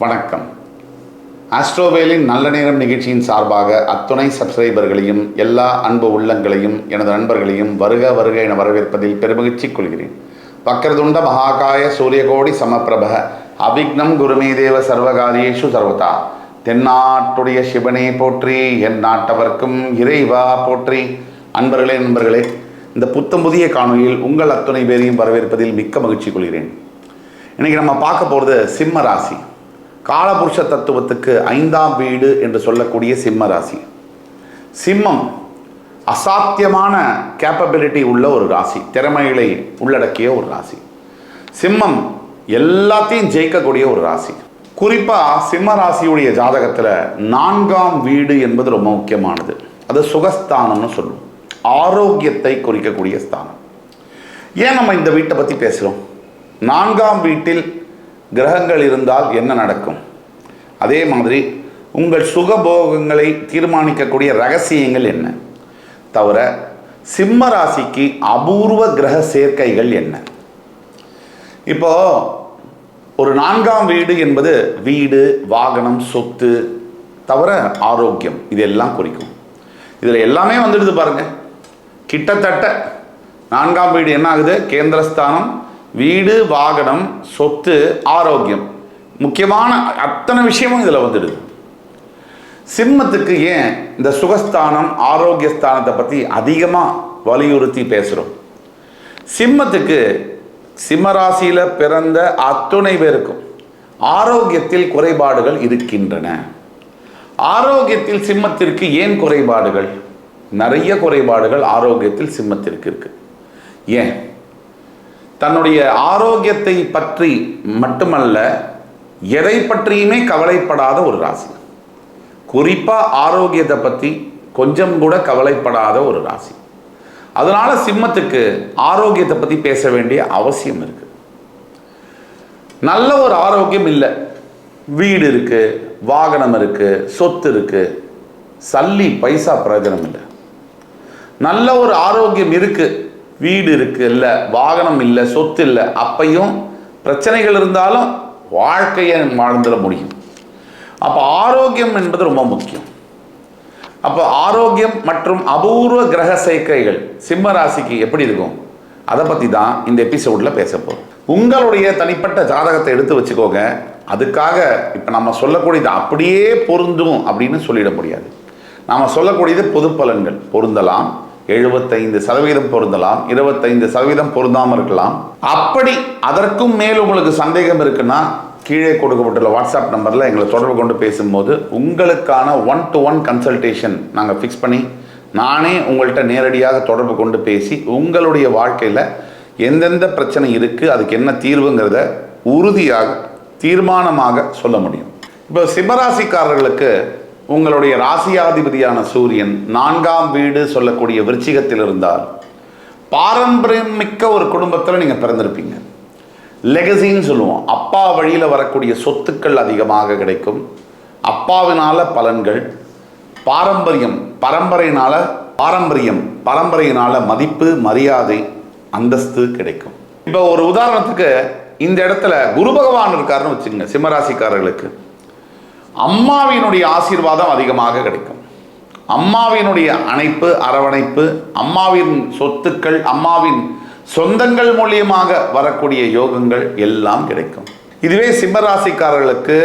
வணக்கம். ஆஸ்ட்ரோவேலின் நல்ல நேரம் நிகழ்ச்சியின் சார்பாக அத்துணை சப்ஸ்கிரைபர்களையும் எல்லா அன்பு உள்ளங்களையும் எனது நண்பர்களையும் வருக வருக என வரவேற்பதில் பெருமகிழ்ச்சி கொள்கிறேன். வக்ரதுண்ட மகாகாய சூரியகோடி சமப்பிரப அவிக்னம் குருமே தேவ சர்வகாரியேஷு சர்வதா. தென்னாட்டுடைய சிவனே போற்றி, என் நாட்டவர்க்கும் இறைவா போற்றி. நண்பர்களே, இந்த புத்தம் புதிய காணொலியில் உங்கள் அத்துணை பேரையும் வரவேற்பதில் மிக்க மகிழ்ச்சி கொள்கிறேன். இன்னைக்கு நம்ம பார்க்க போகிறது சிம்ம ராசி. காலபுருஷ தத்துவத்துக்கு 5ஆம் வீடு என்று சொல்லக்கூடிய சிம்ம ராசி. சிம்மம் அசாத்தியமான கேப்பபிலிட்டி உள்ள ஒரு ராசி, திறமைகளை உள்ளடக்கிய ஒரு ராசி. சிம்மம் எல்லாத்தையும் ஜெயிக்கக்கூடிய ஒரு ராசி. குறிப்பாக சிம்ம ராசியுடைய ஜாதகத்தில் 4ஆம் வீடு என்பது ரொம்ப முக்கியமானது. அது சுகஸ்தானம்னு சொல்லுவோம், ஆரோக்கியத்தை குறிக்கக்கூடிய ஸ்தானம். ஏன் நம்ம இந்த வீட்டை பற்றி பேசுகிறோம்? 4ஆம் வீட்டில் கிரகங்கள் இருந்தால் என்ன நடக்கும்? அதே மாதிரி உங்கள் சுகபோகங்களை தீர்மானிக்கக்கூடிய ரகசியங்கள் என்ன? தவிர சிம்ம ராசிக்கு அபூர்வ கிரக சேர்க்கைகள் என்ன? இப்போ ஒரு 4ஆம் வீடு என்பது வீடு, வாகனம், சொத்து, தவிர ஆரோக்கியம், இதெல்லாம் குறிக்கும். இதில் எல்லாமே வந்துடுது பாருங்க. கிட்டத்தட்ட 4ஆம் வீடு என்ன ஆகுது? கேந்திரஸ்தானம், வீடு, வாகனம், சொத்து, ஆரோக்கியம், முக்கியமான அத்தனை விஷயமும் இதில் வந்துடுது. சிம்மத்துக்கு ஏன் இந்த சுகஸ்தானம், ஆரோக்கிய ஸ்தானத்தை பற்றி அதிகமாக வலியுறுத்தி பேசுகிறோம்? சிம்மத்துக்கு, சிம்மராசியில் பிறந்த அத்துணை பேருக்கும் ஆரோக்கியத்தில் குறைபாடுகள் இருக்கின்றன. ஆரோக்கியத்தில் சிம்மத்திற்கு ஏன் குறைபாடுகள்? நிறைய குறைபாடுகள் ஆரோக்கியத்தில் சிம்மத்திற்கு இருக்கு. ஏன்? தன்னுடைய ஆரோக்கியத்தை பற்றி மட்டுமல்ல, எதை பற்றியுமே கவலைப்படாத ஒரு ராசி. குறிப்பாக ஆரோக்கியத்தை பற்றி கொஞ்சம் கூட கவலைப்படாத ஒரு ராசி. அதனால சிம்மத்துக்கு ஆரோக்கியத்தை பற்றி பேச வேண்டிய அவசியம் இருக்கு. நல்ல ஒரு ஆரோக்கியம் இல்லை, வீடு இருக்கு, வாகனம் இருக்கு, சொத்து இருக்கு, சல்லி பைசா பிரயோஜனம் இல்லை. நல்ல ஒரு ஆரோக்கியம் இருக்கு, வீடு இருக்கு இல்லை, வாகனம் இல்லை, சொத்து இல்லை, அப்பையும் பிரச்சனைகள் இருந்தாலும் வாழ்க்கையை வாழ்ந்துட முடியும். அப்போ ஆரோக்கியம் என்பது ரொம்ப முக்கியம். அப்போ ஆரோக்கியம் மற்றும் அபூர்வ கிரக சேர்க்கைகள் சிம்ம ராசிக்கு எப்படி இருக்கும், அதை பற்றி தான் இந்த எபிசோடில் பேச போகிறோம். உங்களுடைய தனிப்பட்ட ஜாதகத்தை எடுத்து வச்சுக்கோங்க. அதுக்காக இப்போ நம்ம சொல்லக்கூடியது அப்படியே பொருந்தும் அப்படின்னு சொல்லிட முடியாது. நாம் சொல்லக்கூடியது பொது பலன்கள். பொருந்தலாம், 75% பொருந்தலாம், 25% பொருந்தாமல் இருக்கலாம். அப்படி அதற்கும் மேல் உங்களுக்கு சந்தேகம் இருக்குன்னா கீழே கொடுக்கப்பட்டுள்ள வாட்ஸ்அப் நம்பரில் எங்களை தொடர்பு கொண்டு பேசும்போது உங்களுக்கான 1-to-1 கன்சல்டேஷன் நாங்கள் ஃபிக்ஸ் பண்ணி நானே உங்கள்கிட்ட நேரடியாக தொடர்பு கொண்டு பேசி உங்களுடைய வாழ்க்கையில் எந்தெந்த பிரச்சனை இருக்குது, அதுக்கு என்ன தீர்வுங்கிறத உறுதியாக தீர்மானமாக சொல்ல முடியும். இப்போ சிம்மராசிக்காரர்களுக்கு உங்களுடைய ராசியாதிபதியான சூரியன் 4ஆம் வீடு சொல்லக்கூடிய விருச்சிகத்தில் இருந்தால் பாரம்பரியம் மிக்க ஒரு குடும்பத்தில் நீங்கள் பிறந்திருப்பீங்க. லெகசின்னு சொல்லுவோம். அப்பா வழியில் வரக்கூடிய சொத்துக்கள் அதிகமாக கிடைக்கும். அப்பாவினால பலன்கள், பாரம்பரியம், பரம்பரையினால மதிப்பு, மரியாதை, அந்தஸ்து கிடைக்கும். இப்போ ஒரு உதாரணத்துக்கு இந்த இடத்துல குரு பகவான் இருக்காருன்னு வச்சுக்கோங்க. சிம்மராசிக்காரர்களுக்கு அம்மாவினுடைய ஆசீர்வாதம் அதிகமாக கிடைக்கும். அம்மாவினுடைய அணைப்பு, அரவணைப்பு, அம்மாவின் சொத்துக்கள், அம்மாவின் சொந்தங்கள் மூலியமாக வரக்கூடிய யோகங்கள் எல்லாம் கிடைக்கும். இதுவே சிம்மராசிக்காரர்களுக்கு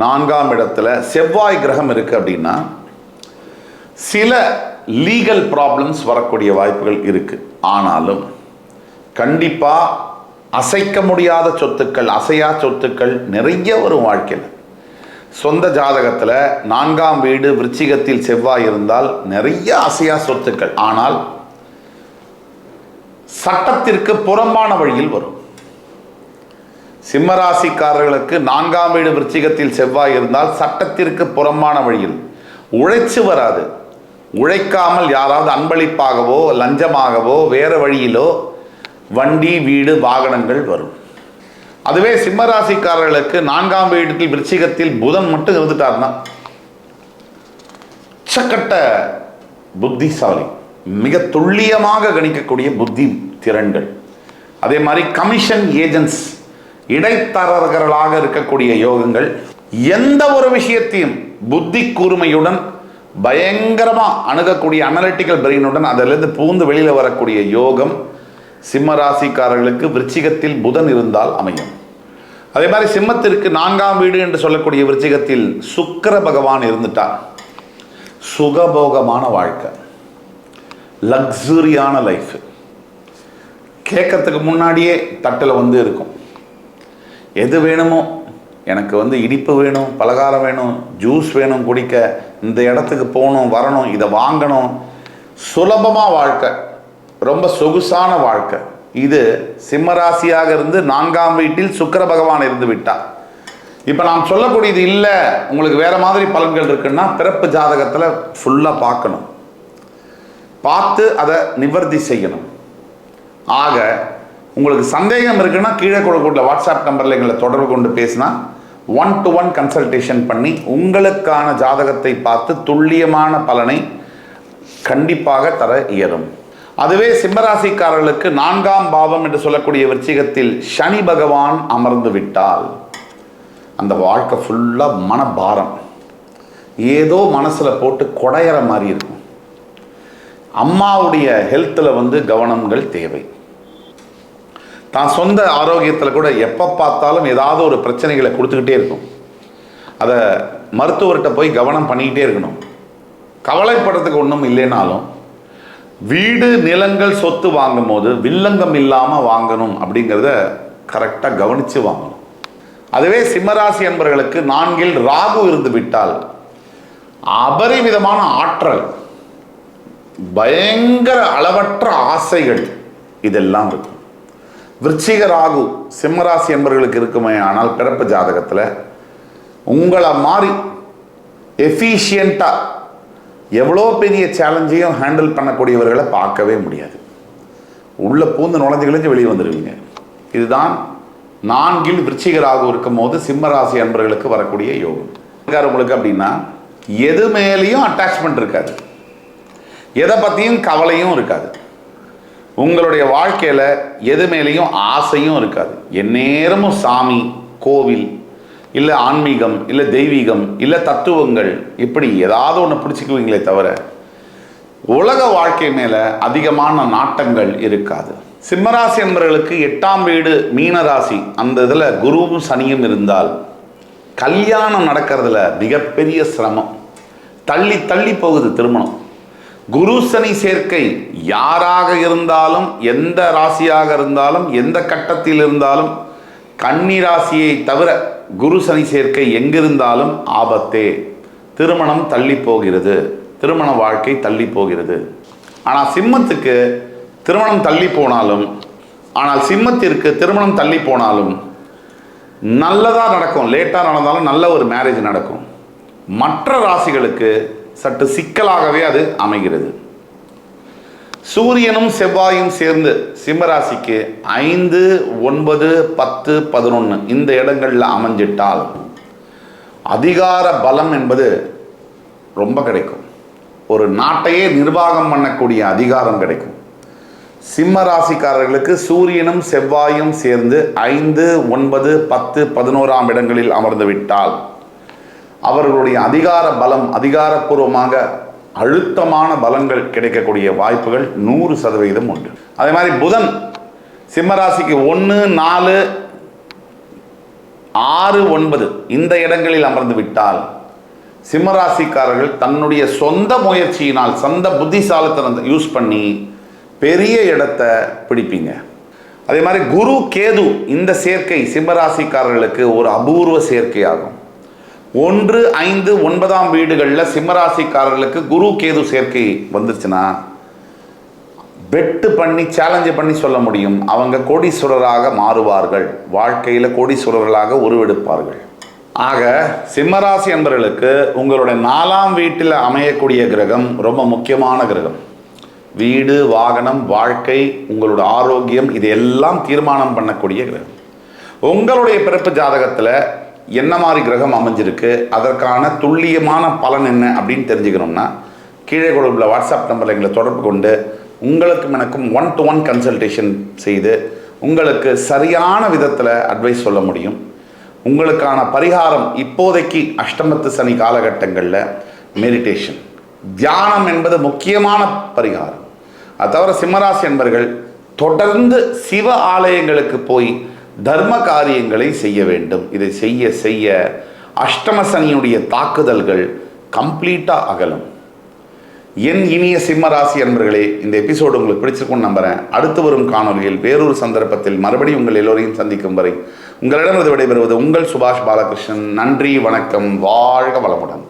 4ஆம் இடத்துல செவ்வாய் கிரகம் இருக்கு அப்படின்னா சில லீகல் ப்ராப்ளம்ஸ் வரக்கூடிய வாய்ப்புகள் இருக்கு. ஆனாலும் கண்டிப்பா அசைக்க முடியாத சொத்துக்கள், அசையா சொத்துக்கள் நிறைய வரும் வாழ்க்கையில். சொந்த ஜாதகத்தில் 4ஆம் வீடு விருச்சிகத்தில் செவ்வாய் இருந்தால் நிறைய அசையா சொத்துக்கள், ஆனால் சட்டத்திற்கு புறம்பான வழியில் வரும். சிம்மராசிக்காரர்களுக்கு 4ஆம் வீடு விருச்சிகத்தில் செவ்வாய் இருந்தால் சட்டத்திற்கு புறம்பான வழியில் உழைச்சு வராது. உழைக்காமல் யாராவது அன்பளிப்பாகவோ லஞ்சமாகவோ வேற வழியிலோ வண்டி, வீடு, வாகனங்கள் வரும். அதுவே சிம்மராசிக்காரர்களுக்கு 4ஆம் வீட்டில் விருச்சிகத்தில் புதன் மட்டும் இருந்துட்டார்னா உச்சக்கட்ட புத்திசாலி, மிக துல்லியமாக கணிக்கக்கூடிய புத்தி திறன்கள். அதே மாதிரி கமிஷன் ஏஜென்ட்ஸ், இடைத்தரகர்களாக இருக்கக்கூடிய யோகங்கள், எந்த ஒரு விஷயத்தையும் புத்தி கூர்மையுடன் பயங்கரமாக அணுகக்கூடிய அனலிட்டிக்கல் பிரெயினுடன் அதிலிருந்து பூந்து வெளியில் வரக்கூடிய யோகம் சிம்ம ராசிக்காரர்களுக்கு விருச்சிகத்தில் புதன் இருந்தால் அமையும். அதே மாதிரி சிம்மத்திற்கு 4ஆம் வீடு என்று சொல்லக்கூடிய விருச்சிகத்தில் சுக்கிர பகவான் இருந்துட்டார். சுகபோகமான வாழ்க்கை, லக்ஸுரியான லைஃப், கேட்கறதுக்கு முன்னாடியே தட்டில் இருக்கும். எது வேணுமோ, எனக்கு இனிப்பு வேணும், பலகாரம் வேணும், ஜூஸ் வேணும் குடிக்க, இந்த இடத்துக்கு போகணும் வரணும், இதை வாங்கணும், சுலபமாக வாழ்க்கை, ரொம்ப சொகுசான வாழ்க்கை. இது சிம்மராசியாக இருந்து 4ஆம் வீட்டில் சுக்கிர பகவான் இருந்து விட்டார். இப்போ நாம் சொல்லக்கூடியது இல்லை, உங்களுக்கு வேற மாதிரி பலன்கள் இருக்குன்னா பிறப்பு ஜாதகத்தில் ஃபுல்லாக பார்க்கணும், பார்த்து அதை நிவர்த்தி செய்யணும். ஆக உங்களுக்கு சந்தேகம் இருக்குன்னா கீழே கொடுக்கக்கூடிய வாட்ஸ்அப் நம்பரில் எங்களை தொடர்பு கொண்டு பேசினா 1-to-1 கன்சல்டேஷன் பண்ணி உங்களுக்கான ஜாதகத்தை பார்த்து துல்லியமான பலனை கண்டிப்பாக தர இயலும். அதுவே சிம்மராசிக்காரர்களுக்கு 4ஆம் பாவம் என்று சொல்லக்கூடிய விருச்சிகத்தில் சனி பகவான் அமர்ந்து விட்டால் அந்த வாழ்க்கை ஃபுல்லாக மனபாரம், ஏதோ மனசில் போட்டு குடையிற மாதிரி இருக்கும். அம்மாவுடைய ஹெல்த்தில் கவனங்கள் தேவை. தான் சொந்த ஆரோக்கியத்தில் கூட எப்போ பார்த்தாலும் ஏதாவது ஒரு பிரச்சனைகளை கொடுத்துக்கிட்டே இருக்கும். அதை மருத்துவர்கிட்ட போய் கவனம் பண்ணிக்கிட்டே இருக்கணும். கவலைப்படுறதுக்கு ஒன்றும் இல்லைனாலும் வீடு நிலங்கள் சொத்து வாங்கும் போது வில்லங்கம் இல்லாமல் வாங்கணும் அப்படிங்கிறத கரெக்டாக கவனித்து வாங்கணும். அதுவே சிம்மராசி என்பவர்களுக்கு 4இல் ராகு இருந்து விட்டால் அபரிமிதமான ஆற்றல், பயங்கர அளவற்ற ஆசைகள் இதெல்லாம் இருக்கும். விருச்சிக ராகு சிம்மராசி என்பவர்களுக்கு இருக்குமே ஆனால் பிறப்பு ஜாதகத்தில் உங்களை மாதிரி எஃபிஷியண்ட்டாக எவ்வளோ பெரிய சேலஞ்சையும் ஹேண்டில் பண்ணக்கூடியவர்களை பார்க்கவே முடியாது. உள்ள பூந்து நுழைஞ்சு வெளியே வந்துடுவீங்க. இதுதான் 4இல் விருச்சிக ராகு இருக்கும் போது சிம்மராசி அன்பர்களுக்கு வரக்கூடிய யோகம். உங்களுக்கு அப்படின்னா எது மேலேயும் அட்டாச்மெண்ட் இருக்காது, எதை பற்றியும் கவலையும் இருக்காது, உங்களுடைய வாழ்க்கையில் எது மேலேயும் ஆசையும் இருக்காது. எந்நேரமும் சாமி, கோவில், இல்லை ஆன்மீகம், இல்லை தெய்வீகம், இல்லை தத்துவங்கள், இப்படி ஏதாவது ஒன்று பிடிச்சிக்குவீங்களே தவிர உலக வாழ்க்கை மேலே அதிகமான நாட்டங்கள் இருக்காது. சிம்மராசி என்பவர்களுக்கு 8ஆம் வீடு மீனராசி, அந்த இதில் குருவும் சனியும் இருந்தால் கல்யாணம் நடக்கிறதுல மிகப்பெரிய சிரமம், தள்ளி தள்ளி போகுது திருமணம். குரு சனி சேர்க்கை யாராக இருந்தாலும், எந்த ராசியாக இருந்தாலும், எந்த கட்டத்தில் இருந்தாலும், கன்னி ராசியை தவிர குரு சனி சேர்க்கை எங்கிருந்தாலும் ஆபத்தே. திருமணம் தள்ளி போகிறது, திருமண வாழ்க்கை தள்ளி போகிறது. ஆனால் சிம்மத்துக்கு திருமணம் தள்ளி போனாலும், சிம்மத்திற்கு திருமணம் தள்ளி போனாலும் நல்லதாக நடக்கும். லேட்டாக நடந்தாலும் நல்ல ஒரு மேரேஜ் நடக்கும். மற்ற ராசிகளுக்கு சற்று சிக்கலாகவே அது அமைகிறது. சூரியனும் செவ்வாயும் சேர்ந்து சிம்மராசிக்கு 5, 9, 10, 11 இந்த இடங்களில் அமைஞ்சிட்டால் அதிகார பலம் என்பது ரொம்ப கிடைக்கும். ஒரு நாட்டையே நிர்வாகம் பண்ணக்கூடிய அதிகாரம் கிடைக்கும். சிம்ம ராசிக்காரர்களுக்கு சூரியனும் செவ்வாயும் சேர்ந்து 5, 9, 10, 11ஆம் இடங்களில் அமர்ந்து விட்டால் அவர்களுடைய அதிகார பலம், அதிகாரப்பூர்வமாக அழுத்தமான பலங்கள் கிடைக்கக்கூடிய வாய்ப்புகள் 100% உண்டு. அதே மாதிரி புதன் சிம்மராசிக்கு 1, 4, 6, 9 இந்த இடங்களில் அமர்ந்து விட்டால் சிம்மராசிக்காரர்கள் தன்னுடைய சொந்த முயற்சியினால், சொந்த புத்திசாலித்தனத்தை யூஸ் பண்ணி பெரிய இடத்தை பிடிப்பீங்க. அதே மாதிரி குரு கேது இந்த சேர்க்கை சிம்மராசிக்காரர்களுக்கு ஒரு அபூர்வ சேர்க்கையாகும். 1, 5, 9ஆம் வீடுகளில் சிம்மராசிக்காரர்களுக்கு குரு கேது சேர்க்கை வந்துருச்சுன்னா பெட்டு பண்ணி சேலஞ்சு பண்ணி சொல்ல முடியும், அவங்க கோடீஸ்வரராக மாறுவார்கள், வாழ்க்கையில் கோடீஸ்வரர்களாக உருவெடுப்பார்கள். ஆக சிம்மராசி என்பவர்களுக்கு உங்களுடைய 4ஆம் வீட்டில் அமையக்கூடிய கிரகம் ரொம்ப முக்கியமான கிரகம். வீடு, வாகனம், வாழ்க்கை, உங்களோட ஆரோக்கியம் இதையெல்லாம் தீர்மானம் பண்ணக்கூடிய கிரகம். உங்களுடைய பிறப்பு ஜாதகத்தில் என்ன மாதிரி கிரகம் அமைஞ்சிருக்கு, அதற்கான துல்லியமான பலன் என்ன அப்படின்னு தெரிஞ்சுக்கணும்னா கீழே கொடுக்குள்ள வாட்ஸ்அப் நம்பரில் எங்களை தொடர்பு கொண்டு உங்களுக்கும் எனக்கும் 1-to-1 கன்சல்டேஷன் செய்து உங்களுக்கு சரியான விதத்தில் அட்வைஸ் சொல்ல முடியும். உங்களுக்கான பரிகாரம் இப்போதைக்கு அஷ்டமத்து சனி காலகட்டங்களில் மெடிடேஷன், தியானம் என்பது முக்கியமான பரிகாரம். அது தவிர சிம்மராசி என்பர்கள் தொடர்ந்து சிவ ஆலயங்களுக்கு போய் தர்ம காரியங்களை செய்ய வேண்டும். இதை செய்ய செய்ய அஷ்டம சனியுடைய தாக்குதல்கள் கம்ப்ளீட்டாக அகலும். என் இனிய சிம்மராசி அன்பர்களே, இந்த எபிசோடு உங்களுக்கு பிடிச்சிருக்கும்னு நம்புகிறேன். அடுத்து வரும் காணொலியில் வேறொரு சந்தர்ப்பத்தில் மறுபடியும் உங்கள் எல்லோரையும் சந்திக்கும் வரை உங்களிடம் விடைபெறுவது உங்கள் சுபாஷ் பாலகிருஷ்ணன். நன்றி, வணக்கம், வாழ்க வளமுடன்.